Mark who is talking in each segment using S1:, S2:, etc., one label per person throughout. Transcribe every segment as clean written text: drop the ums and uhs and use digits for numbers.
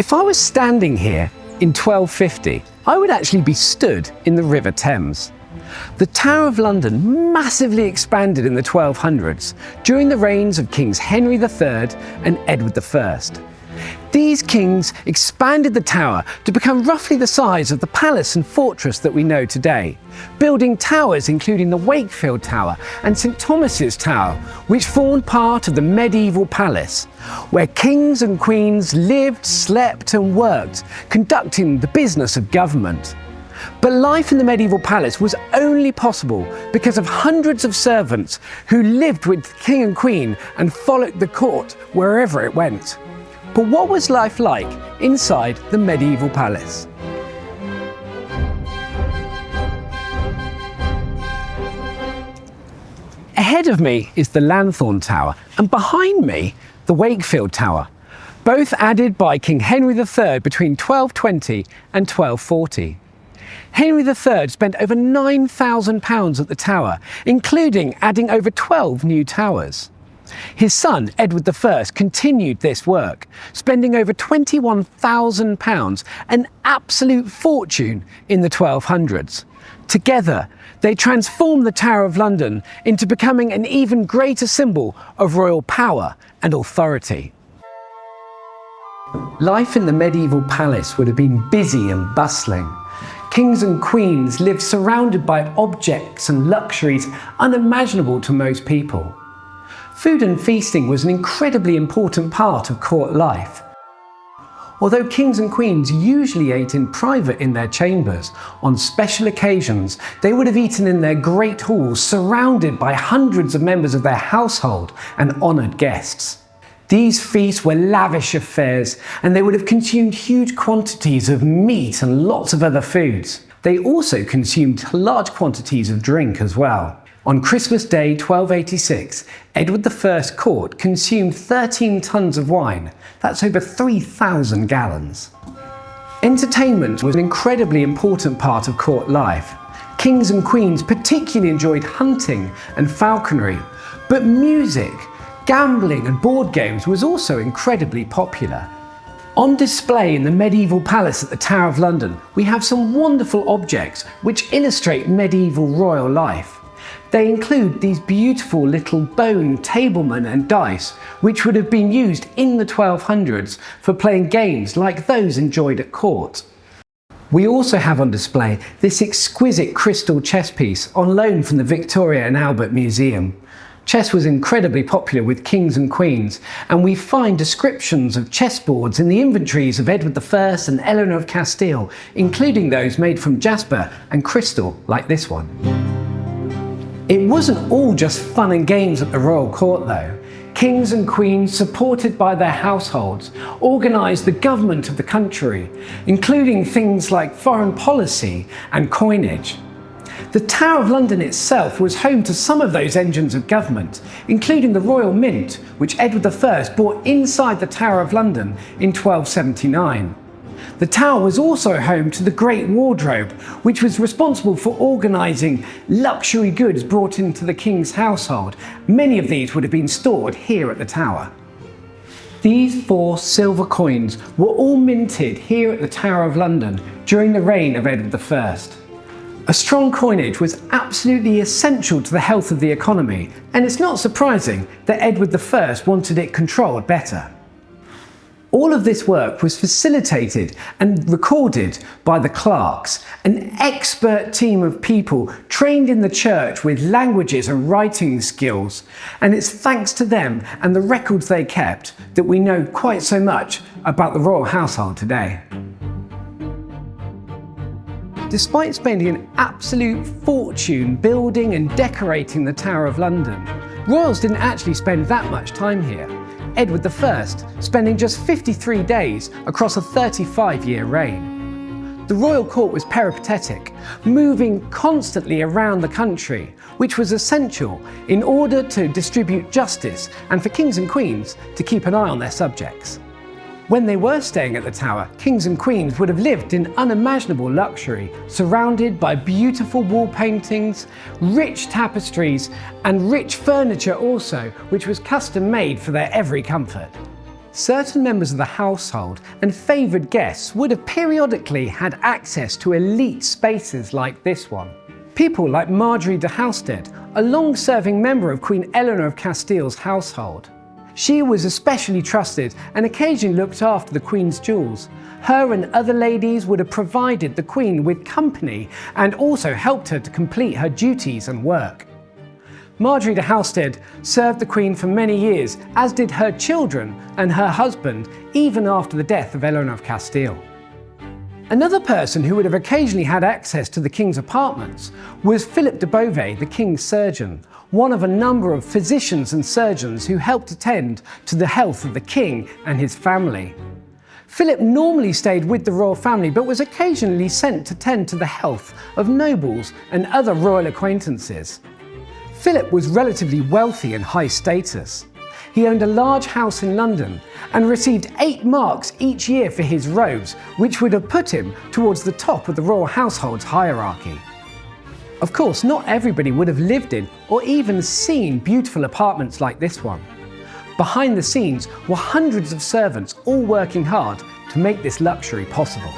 S1: If I was standing here in 1250, I would actually be stood in the River Thames. The Tower of London massively expanded in the 1200s during the reigns of Kings Henry III and Edward I. These kings expanded the tower to become roughly the size of the palace and fortress that we know today, building towers including the Wakefield Tower and St Thomas's Tower, which formed part of the medieval palace, where kings and queens lived, slept and worked, conducting the business of government. But life in the medieval palace was only possible because of hundreds of servants who lived with the king and queen and followed the court wherever it went. But what was life like inside the medieval palace? Ahead of me is the Lanthorn Tower, and behind me, the Wakefield Tower, both added by King Henry III between 1220 and 1240. Henry III spent over £9,000 at the tower, including adding over 12 new towers. His son, Edward I, continued this work, spending over £21,000, an absolute fortune in the 1200s. Together, they transformed the Tower of London into becoming an even greater symbol of royal power and authority. Life in the medieval palace would have been busy and bustling. Kings and queens lived surrounded by objects and luxuries unimaginable to most people. Food and feasting was an incredibly important part of court life. Although kings and queens usually ate in private in their chambers, on special occasions they would have eaten in their great halls surrounded by hundreds of members of their household and honoured guests. These feasts were lavish affairs, and they would have consumed huge quantities of meat and lots of other foods. They also consumed large quantities of drink as well. On Christmas Day 1286, Edward I's court consumed 13 tons of wine. That's over 3,000 gallons. Entertainment was an incredibly important part of court life. Kings and queens particularly enjoyed hunting and falconry, but music, gambling and board games was also incredibly popular. On display in the medieval palace at the Tower of London, we have some wonderful objects which illustrate medieval royal life. They include these beautiful little bone tablemen and dice, which would have been used in the 1200s for playing games like those enjoyed at court. We also have on display this exquisite crystal chess piece on loan from the Victoria and Albert Museum. Chess was incredibly popular with kings and queens, and we find descriptions of chessboards in the inventories of Edward I and Eleanor of Castile, including those made from jasper and crystal like this one. It wasn't all just fun and games at the royal court though. Kings and queens, supported by their households, organised the government of the country, including things like foreign policy and coinage. The Tower of London itself was home to some of those engines of government, including the Royal Mint, which Edward I brought inside the Tower of London in 1279. The tower was also home to the Great Wardrobe, which was responsible for organising luxury goods brought into the king's household. Many of these would have been stored here at the tower. These 4 silver coins were all minted here at the Tower of London during the reign of Edward I. A strong coinage was absolutely essential to the health of the economy, and it's not surprising that Edward I wanted it controlled better. All of this work was facilitated and recorded by the clerks, an expert team of people trained in the church with languages and writing skills, and it's thanks to them and the records they kept that we know quite so much about the royal household today. Despite spending an absolute fortune building and decorating the Tower of London, royals didn't actually spend that much time here. Edward I spending just 53 days across a 35-year reign. The royal court was peripatetic, moving constantly around the country, which was essential in order to distribute justice and for kings and queens to keep an eye on their subjects. When they were staying at the tower, kings and queens would have lived in unimaginable luxury, surrounded by beautiful wall paintings, rich tapestries, and rich furniture also, which was custom made for their every comfort. Certain members of the household and favoured guests would have periodically had access to elite spaces like this one. People like Marjorie de Halstead, a long-serving member of Queen Eleanor of Castile's household. She was especially trusted and occasionally looked after the Queen's jewels. Her and other ladies would have provided the Queen with company and also helped her to complete her duties and work. Marjorie de Halstead served the Queen for many years, as did her children and her husband, even after the death of Eleanor of Castile. Another person who would have occasionally had access to the King's apartments was Philip de Beauvais, the King's surgeon, one of a number of physicians and surgeons who helped attend to the health of the King and his family. Philip normally stayed with the royal family but was occasionally sent to tend to the health of nobles and other royal acquaintances. Philip was relatively wealthy and high status. He owned a large house in London and received 8 marks each year for his robes, which would have put him towards the top of the royal household's hierarchy. Of course, not everybody would have lived in or even seen beautiful apartments like this one. Behind the scenes were hundreds of servants all working hard to make this luxury possible.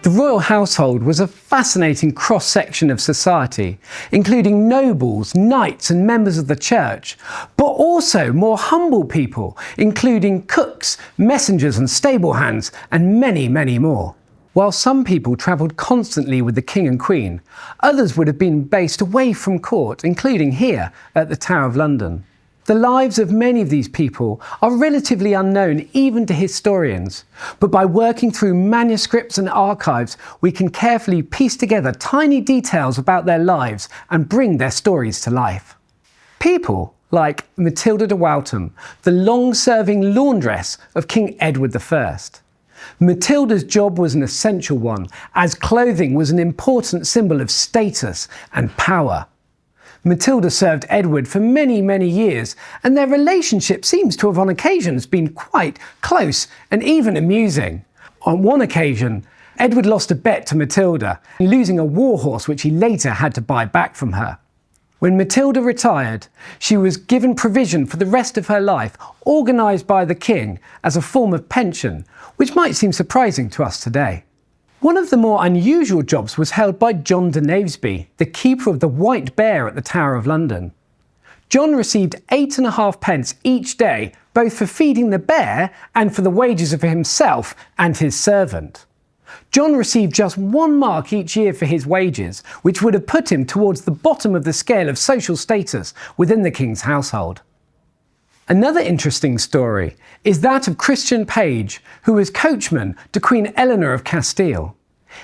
S1: The royal household was a fascinating cross-section of society, including nobles, knights and members of the church, but also more humble people, including cooks, messengers and stable hands, and many, many more. While some people travelled constantly with the King and Queen, others would have been based away from court, including here at the Tower of London. The lives of many of these people are relatively unknown even to historians, but by working through manuscripts and archives, we can carefully piece together tiny details about their lives and bring their stories to life. People like Matilda de Waltham, the long-serving laundress of King Edward I. Matilda's job was an essential one, as clothing was an important symbol of status and power. Matilda served Edward for many, many years, and their relationship seems to have on occasions been quite close and even amusing. On one occasion, Edward lost a bet to Matilda, losing a warhorse which he later had to buy back from her. When Matilda retired, she was given provision for the rest of her life, organised by the King as a form of pension, which might seem surprising to us today. One of the more unusual jobs was held by John de Navesby, the keeper of the White Bear at the Tower of London. John received 8.5 pence each day, both for feeding the bear and for the wages of himself and his servant. John received just 1 mark each year for his wages, which would have put him towards the bottom of the scale of social status within the King's household. Another interesting story is that of Christian Page, who was coachman to Queen Eleanor of Castile.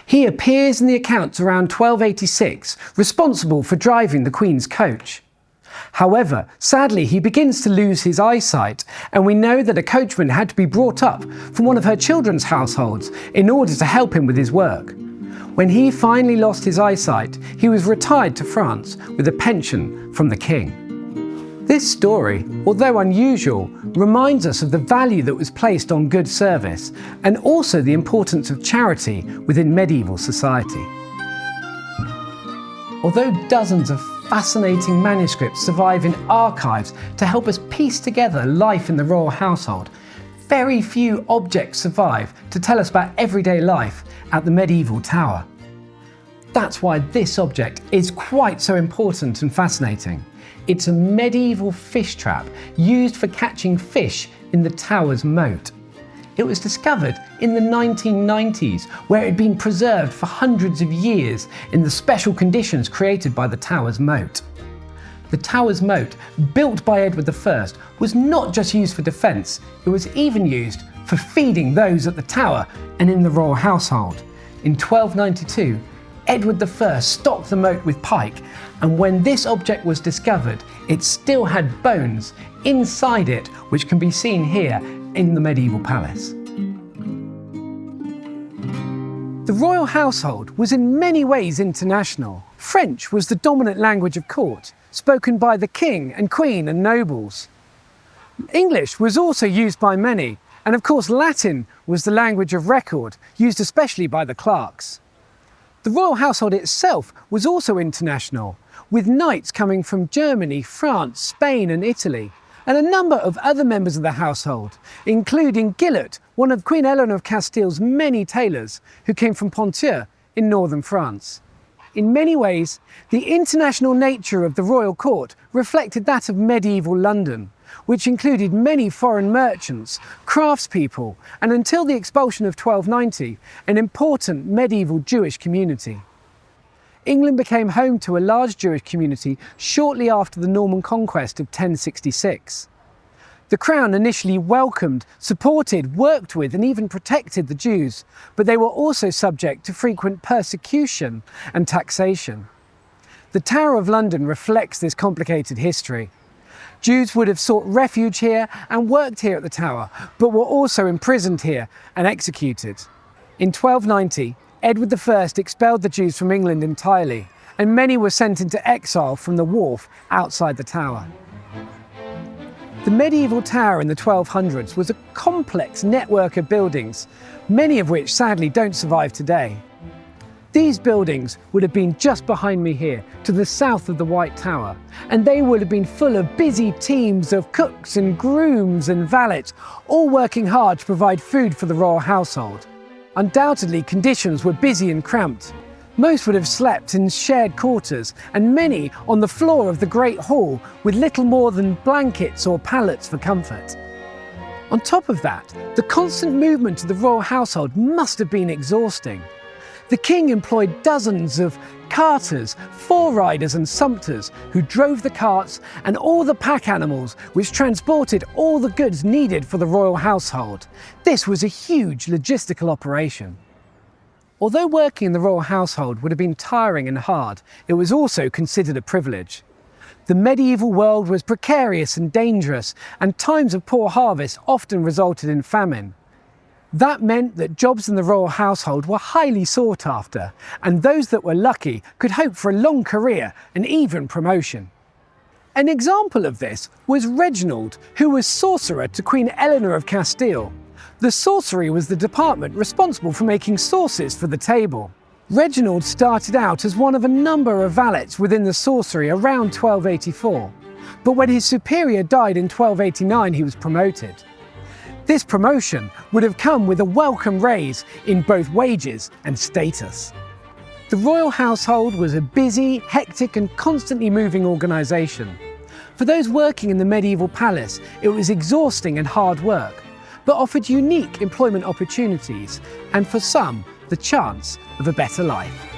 S1: He appears in the accounts around 1286, responsible for driving the Queen's coach. However, sadly he begins to lose his eyesight, and we know that a coachman had to be brought up from one of her children's households in order to help him with his work. When he finally lost his eyesight, he was retired to France with a pension from the King. This story, although unusual, reminds us of the value that was placed on good service and also the importance of charity within medieval society. Although dozens of fascinating manuscripts survive in archives to help us piece together life in the royal household, very few objects survive to tell us about everyday life at the medieval tower. That's why this object is quite so important and fascinating. It's a medieval fish trap used for catching fish in the tower's moat. It was discovered in the 1990s, where it had been preserved for hundreds of years in the special conditions created by the tower's moat. The tower's moat, built by Edward I, was not just used for defence, it was even used for feeding those at the tower and in the royal household. In 1292, Edward I stocked the moat with pike, and when this object was discovered, it still had bones inside it, which can be seen here in the medieval palace. The royal household was in many ways international. French was the dominant language of court, spoken by the King and Queen and nobles. English was also used by many, and of course Latin was the language of record, used especially by the clerks. The royal household itself was also international, with knights coming from Germany, France, Spain and Italy, and a number of other members of the household, including Gillet, one of Queen Eleanor of Castile's many tailors, who came from Ponthieu in northern France. In many ways, the international nature of the royal court reflected that of medieval London, which included many foreign merchants, craftspeople, and until the expulsion of 1290, an important medieval Jewish community. England became home to a large Jewish community shortly after the Norman conquest of 1066. The Crown initially welcomed, supported, worked with and even protected the Jews, but they were also subject to frequent persecution and taxation. The Tower of London reflects this complicated history. Jews would have sought refuge here and worked here at the Tower, but were also imprisoned here and executed. In 1290, Edward I expelled the Jews from England entirely, and many were sent into exile from the wharf outside the Tower. The medieval tower in the 1200s was a complex network of buildings, many of which sadly don't survive today. These buildings would have been just behind me here, to the south of the White Tower, and they would have been full of busy teams of cooks and grooms and valets, all working hard to provide food for the royal household. Undoubtedly, conditions were busy and cramped. Most would have slept in shared quarters, and many on the floor of the Great Hall with little more than blankets or pallets for comfort. On top of that, the constant movement of the royal household must have been exhausting. The king employed dozens of carters, foreriders and sumpters who drove the carts and all the pack animals which transported all the goods needed for the royal household. This was a huge logistical operation. Although working in the royal household would have been tiring and hard, it was also considered a privilege. The medieval world was precarious and dangerous, and times of poor harvest often resulted in famine. That meant that jobs in the royal household were highly sought after, and those that were lucky could hope for a long career and even promotion. An example of this was Reginald, who was sorcerer to Queen Eleanor of Castile. The sorcery was the department responsible for making sauces for the table. Reginald started out as one of a number of valets within the sorcery around 1284, but when his superior died in 1289 he was promoted. This promotion would have come with a welcome raise in both wages and status. The royal household was a busy, hectic and constantly moving organisation. For those working in the medieval palace, it was exhausting and hard work, but offered unique employment opportunities and for some, the chance of a better life.